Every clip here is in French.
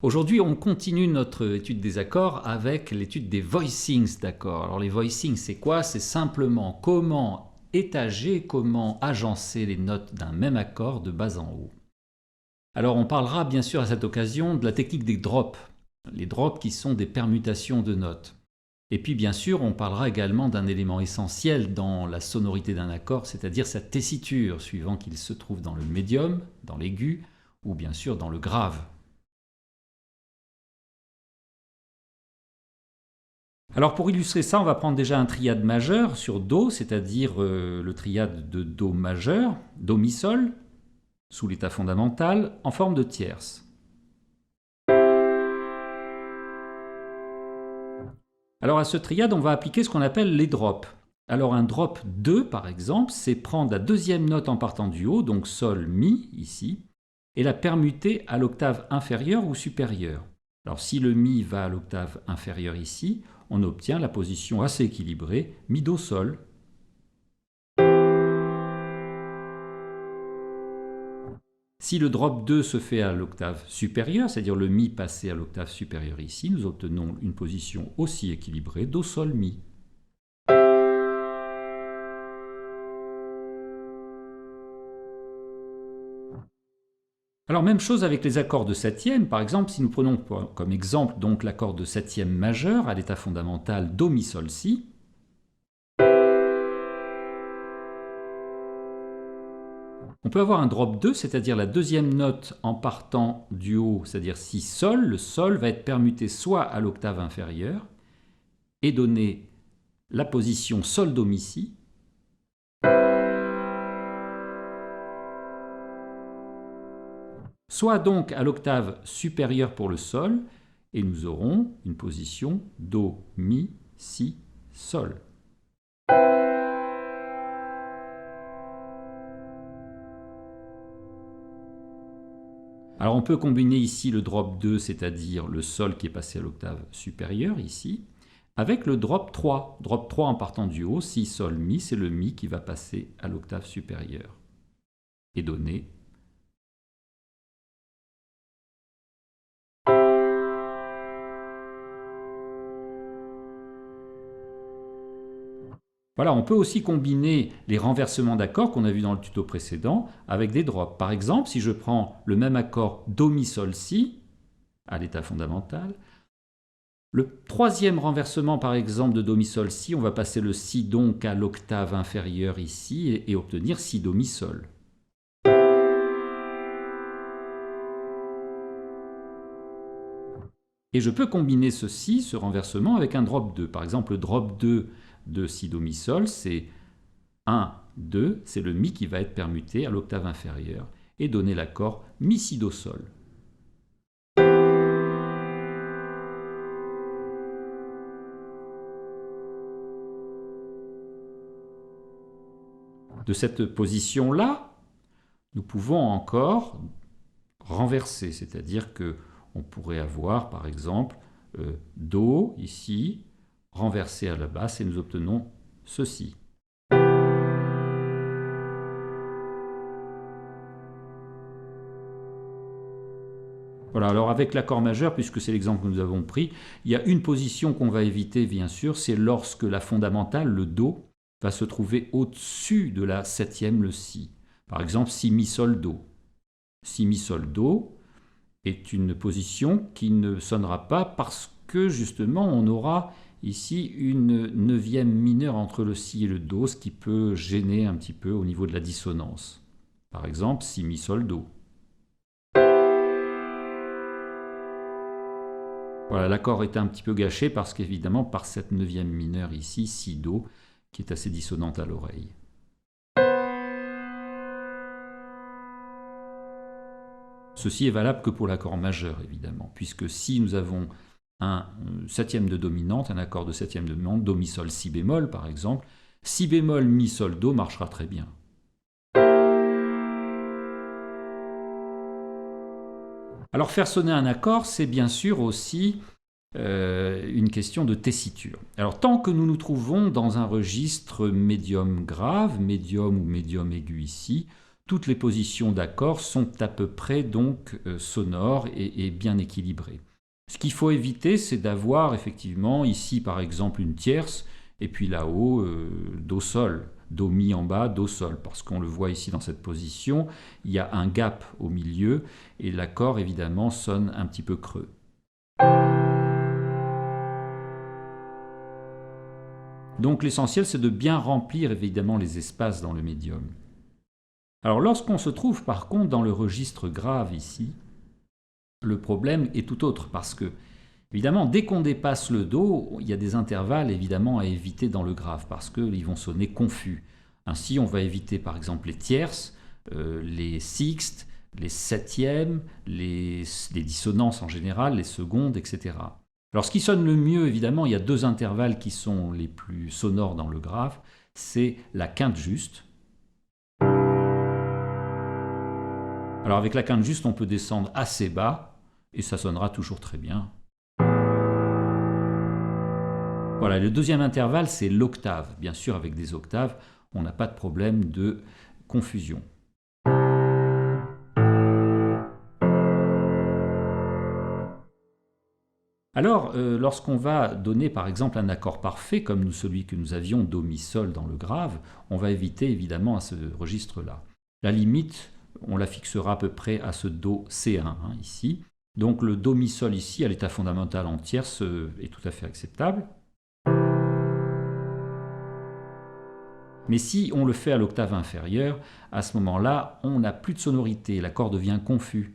Aujourd'hui, on continue notre étude des accords avec l'étude des voicings d'accords. Alors les voicings, c'est quoi? C'est simplement comment étager, comment agencer les notes d'un même accord de bas en haut. Alors on parlera bien sûr à cette occasion de la technique des drops. Les drops qui sont des permutations de notes. Et puis bien sûr, on parlera également d'un élément essentiel dans la sonorité d'un accord, c'est-à-dire sa tessiture, suivant qu'il se trouve dans le médium, dans l'aigu, ou bien sûr dans le grave. Alors pour illustrer ça, on va prendre déjà un triade majeur sur Do, c'est-à-dire le triade de Do majeur, Do Mi Sol, sous l'état fondamental, en forme de tierce. Alors à ce triade, on va appliquer ce qu'on appelle les drops. Alors un drop 2, par exemple, c'est prendre la deuxième note en partant du haut, donc Sol, Mi, ici, et la permuter à l'octave inférieure ou supérieure. Alors si le Mi va à l'octave inférieure ici, on obtient la position assez équilibrée Mi, Do, Sol. Si le drop 2 se fait à l'octave supérieure, c'est-à-dire le Mi passé à l'octave supérieure ici, nous obtenons une position aussi équilibrée Do, Sol, Mi. Alors même chose avec les accords de septième, par exemple, si nous prenons comme exemple donc l'accord de septième majeur à l'état fondamental Do, Mi, Sol, Si. On peut avoir un drop 2, c'est-à-dire la deuxième note en partant du haut, c'est-à-dire Si Sol. Le Sol va être permuté soit à l'octave inférieure et donner la position Sol, Do, Mi, Si. Soit donc à l'octave supérieure pour le Sol, et nous aurons une position Do, Mi, Si, Sol. Alors on peut combiner ici le drop 2, c'est-à-dire le Sol qui est passé à l'octave supérieure ici, avec le drop 3. Drop 3 en partant du haut, Si, Sol, Mi, c'est le Mi qui va passer à l'octave supérieure et donner . Voilà, on peut aussi combiner les renversements d'accords qu'on a vus dans le tuto précédent avec des drops. Par exemple, si je prends le même accord Do, Mi, Sol, Si, à l'état fondamental, le troisième renversement, par exemple, de Do, Mi, Sol, Si, on va passer le Si donc à l'octave inférieure ici et obtenir Si, Do, Mi, Sol. Et je peux combiner ceci, ce renversement, avec un drop 2. Par exemple, le drop 2 de Si, Do, Mi, Sol, c'est 1, 2, c'est le Mi qui va être permuté à l'octave inférieure et donner l'accord Mi, Si, Do, Sol. De cette position-là, nous pouvons encore renverser, c'est-à-dire qu'on pourrait avoir, par exemple, Do, ici, renversé à la basse, et nous obtenons ceci. Voilà, alors avec l'accord majeur, puisque c'est l'exemple que nous avons pris, il y a une position qu'on va éviter, bien sûr, c'est lorsque la fondamentale, le Do, va se trouver au-dessus de la septième, le Si. Par exemple, Si, Mi, Sol, Do. Si, Mi, Sol, Do est une position qui ne sonnera pas parce que, justement, on aura ici une neuvième mineure entre le Si et le Do, ce qui peut gêner un petit peu au niveau de la dissonance. Par exemple, Si, Mi, Sol, Do. Voilà, l'accord est un petit peu gâché parce qu'évidemment, par cette neuvième mineure ici, Si, Do, qui est assez dissonante à l'oreille. Ceci est valable que pour l'accord majeur, évidemment, puisque si nous avons un septième de dominante, un accord de septième de dominante, Do, Mi, Sol, Si bémol, par exemple, Si bémol, Mi, Sol, Do marchera très bien. Alors faire sonner un accord, c'est bien sûr aussi une question de tessiture. Alors tant que nous nous trouvons dans un registre médium grave, médium ou médium aigu ici, toutes les positions d'accords sont à peu près donc sonores et bien équilibrées. Ce qu'il faut éviter, c'est d'avoir effectivement ici par exemple une tierce et puis là-haut do-sol, do-mi en bas, do-sol, parce qu'on le voit ici dans cette position, il y a un gap au milieu et l'accord évidemment sonne un petit peu creux. Donc l'essentiel, c'est de bien remplir évidemment les espaces dans le médium. Alors lorsqu'on se trouve par contre dans le registre grave ici, le problème est tout autre parce que, évidemment, dès qu'on dépasse le Do, il y a des intervalles évidemment à éviter dans le grave parce qu'ils vont sonner confus. Ainsi, on va éviter par exemple les tierces, les sixtes, les septièmes, les dissonances en général, les secondes, etc. Alors ce qui sonne le mieux, évidemment, il y a deux intervalles qui sont les plus sonores dans le grave, c'est la quinte juste. Alors avec la quinte juste, on peut descendre assez bas et ça sonnera toujours très bien. Voilà, le deuxième intervalle, c'est l'octave. Bien sûr, avec des octaves, on n'a pas de problème de confusion. Alors, lorsqu'on va donner par exemple un accord parfait, comme celui que nous avions do, mi, sol dans le grave, on va éviter évidemment à ce registre-là. La limite, on la fixera à peu près à ce do C1 ici. Donc le do, mi, sol ici, à l'état fondamental en tierce, est tout à fait acceptable. Mais si on le fait à l'octave inférieure, à ce moment-là, on n'a plus de sonorité, l'accord devient confus.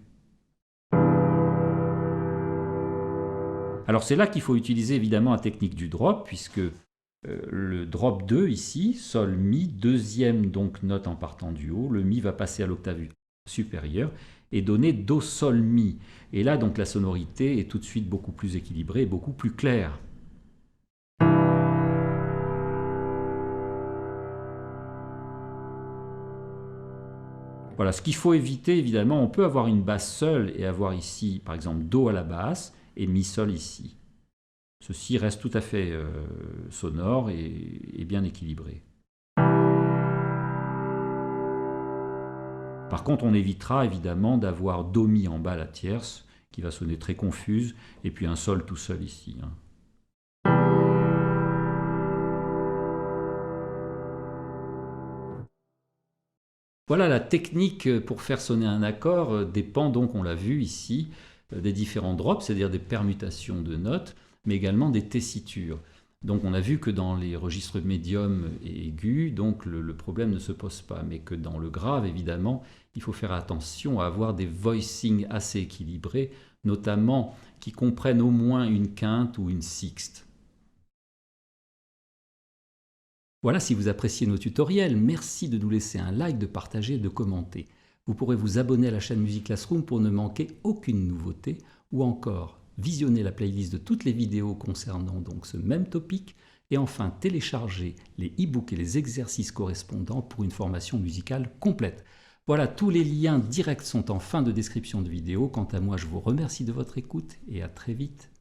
Alors c'est là qu'il faut utiliser évidemment la technique du drop, puisque le drop 2 ici, sol, mi, deuxième donc note en partant du haut, le mi va passer à l'octave supérieure et donner do, sol, mi. Et là donc la sonorité est tout de suite beaucoup plus équilibrée et beaucoup plus claire. Voilà, ce qu'il faut éviter, évidemment, on peut avoir une basse seule et avoir ici, par exemple, do à la basse et mi sol ici. Ceci reste tout à fait sonore et bien équilibré. Par contre, on évitera évidemment d'avoir do, mi en bas la tierce, qui va sonner très confuse, et puis un sol tout seul ici. Voilà, la technique pour faire sonner un accord dépend donc, on l'a vu ici, des différents drops, c'est-à-dire des permutations de notes, mais également des tessitures. Donc on a vu que dans les registres médium et aigus, donc le problème ne se pose pas, mais que dans le grave, évidemment, il faut faire attention à avoir des voicings assez équilibrés, notamment qui comprennent au moins une quinte ou une sixte. Voilà, si vous appréciez nos tutoriels, merci de nous laisser un like, de partager, de commenter. Vous pourrez vous abonner à la chaîne Music Classroom pour ne manquer aucune nouveauté, ou encore visionner la playlist de toutes les vidéos concernant donc ce même topic, et enfin télécharger les e-books et les exercices correspondants pour une formation musicale complète. Voilà, tous les liens directs sont en fin de description de vidéo. Quant à moi, je vous remercie de votre écoute et à très vite.